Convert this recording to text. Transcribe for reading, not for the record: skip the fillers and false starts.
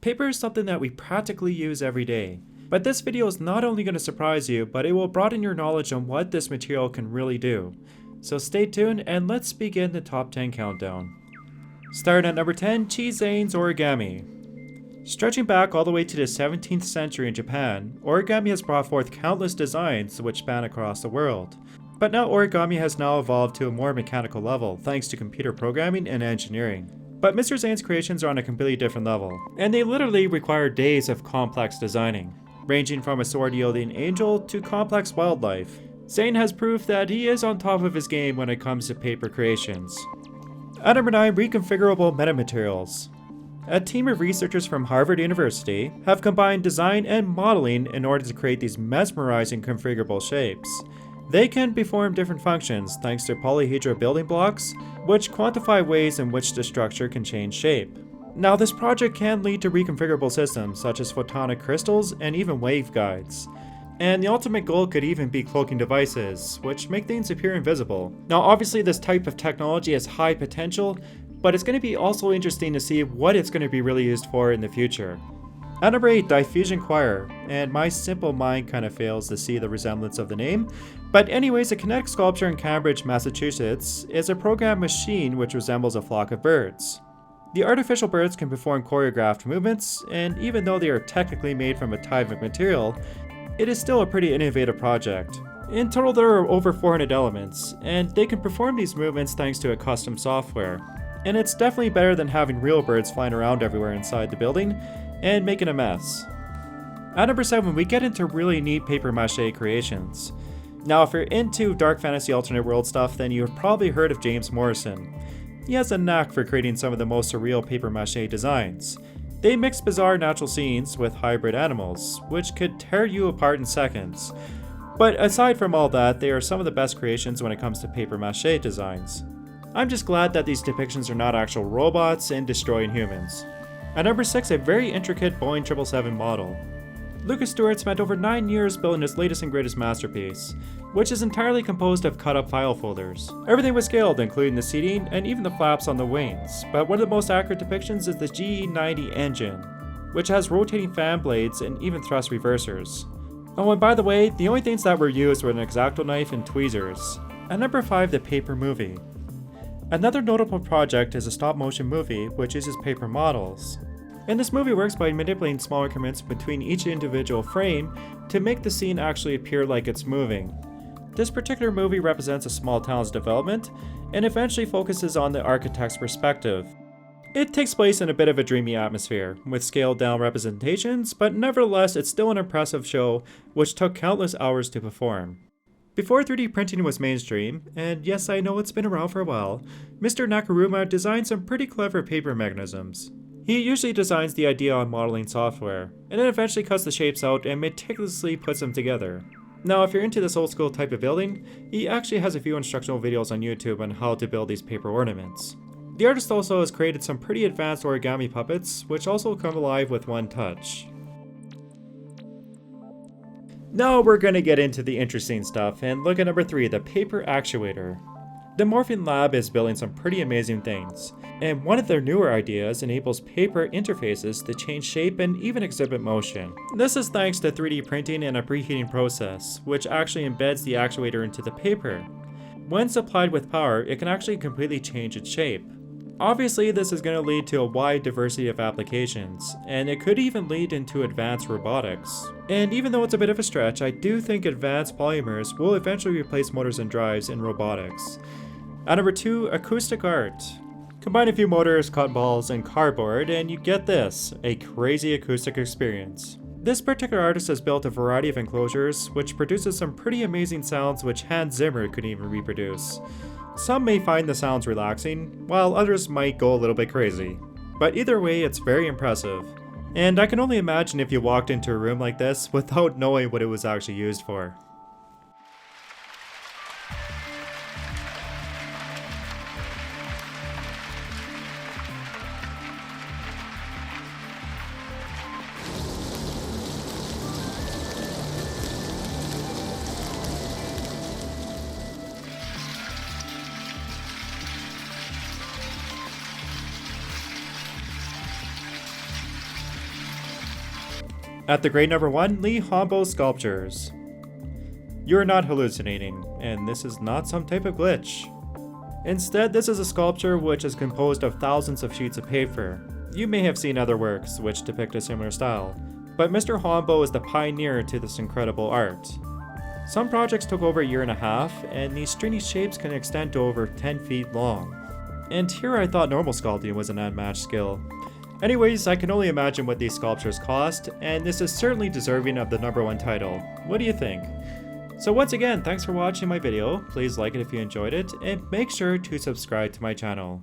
Paper is something that we practically use every day. But this video is not only going to surprise you, but it will broaden your knowledge on what this material can really do. So stay tuned and let's begin the top 10 countdown. Starting at number 10, Zhang Origami. Stretching back all the way to the 17th century in Japan, origami has brought forth countless designs which span across the world. But now origami has now evolved to a more mechanical level thanks to computer programming and engineering. But Mr. Zhang's creations are on a completely different level, and they literally require days of complex designing, ranging from a sword-wielding angel to complex wildlife. Zhang has proof that he is on top of his game when it comes to paper creations. At number 9, Reconfigurable Metamaterials. A team of researchers from Harvard University have combined design and modeling in order to create these mesmerizing configurable shapes. They can perform different functions thanks to polyhedral building blocks, which quantify ways in which the structure can change shape. Now, this project can lead to reconfigurable systems such as photonic crystals and even waveguides. And the ultimate goal could even be cloaking devices, which make things appear invisible. Now, obviously this type of technology has high potential, but it's going to be also interesting to see what it's going to be really used for in the future. At number 8, Diffusion Choir, and my simple mind kind of fails to see the resemblance of the name. But anyways, a kinetic sculpture in Cambridge, Massachusetts is a programmed machine which resembles a flock of birds. The artificial birds can perform choreographed movements, and even though they are technically made from a type of material, it is still a pretty innovative project. In total, there are over 400 elements, and they can perform these movements thanks to a custom software. And it's definitely better than having real birds flying around everywhere inside the building and making a mess. At number 7, we get into really neat paper mache creations. Now, if you're into dark fantasy alternate world stuff, then you've probably heard of James Morrison. He has a knack for creating some of the most surreal paper mache designs. They mix bizarre natural scenes with hybrid animals, which could tear you apart in seconds. But aside from all that, they are some of the best creations when it comes to paper mache designs. I'm just glad that these depictions are not actual robots and destroying humans. At number 6, a very intricate Boeing 777 model. Lucas Stewart spent over 9 years building his latest and greatest masterpiece, which is entirely composed of cut-up file folders. Everything was scaled, including the seating and even the flaps on the wings, but one of the most accurate depictions is the GE90 engine, which has rotating fan blades and even thrust reversers. Oh, and by the way, the only things that were used were an X-Acto knife and tweezers. At number 5, the paper movie. Another notable project is a stop-motion movie which uses paper models. And this movie works by manipulating small increments between each individual frame to make the scene actually appear like it's moving. This particular movie represents a small town's development and eventually focuses on the architect's perspective. It takes place in a bit of a dreamy atmosphere, with scaled down representations, but nevertheless it's still an impressive show which took countless hours to perform. Before 3D printing was mainstream, and yes, I know it's been around for a while, Mr. Nakaruma designed some pretty clever paper mechanisms. He usually designs the idea on modeling software, and then eventually cuts the shapes out and meticulously puts them together. Now, if you're into this old school type of building, he actually has a few instructional videos on YouTube on how to build these paper ornaments. The artist also has created some pretty advanced origami puppets, which also come alive with one touch. Now we're going to get into the interesting stuff and look at number 3, the paper actuator. The Morphin Lab is building some pretty amazing things, and one of their newer ideas enables paper interfaces to change shape and even exhibit motion. This is thanks to 3D printing and a preheating process, which actually embeds the actuator into the paper. When supplied with power, it can actually completely change its shape. Obviously, this is going to lead to a wide diversity of applications, and it could even lead into advanced robotics. And even though it's a bit of a stretch, I do think advanced polymers will eventually replace motors and drives in robotics. At number 2, Acoustic Art. Combine a few motors, cotton balls, and cardboard, and you get this, a crazy acoustic experience. This particular artist has built a variety of enclosures, which produces some pretty amazing sounds which Hans Zimmer couldn't even reproduce. Some may find the sounds relaxing, while others might go a little bit crazy. But either way, it's very impressive. And I can only imagine if you walked into a room like this without knowing what it was actually used for. At the grade number 1, Lee Hombo Sculptures. You are not hallucinating, and this is not some type of glitch. Instead, this is a sculpture which is composed of thousands of sheets of paper. You may have seen other works which depict a similar style, but Mr. Hombo is the pioneer to this incredible art. Some projects took over a year and a half, and these stringy shapes can extend to over 10 feet long. And here I thought normal sculpting was an unmatched skill. Anyways, I can only imagine what these sculptures cost, and this is certainly deserving of the number 1 title. What do you think? So once again, thanks for watching my video. Please like it if you enjoyed it, and make sure to subscribe to my channel.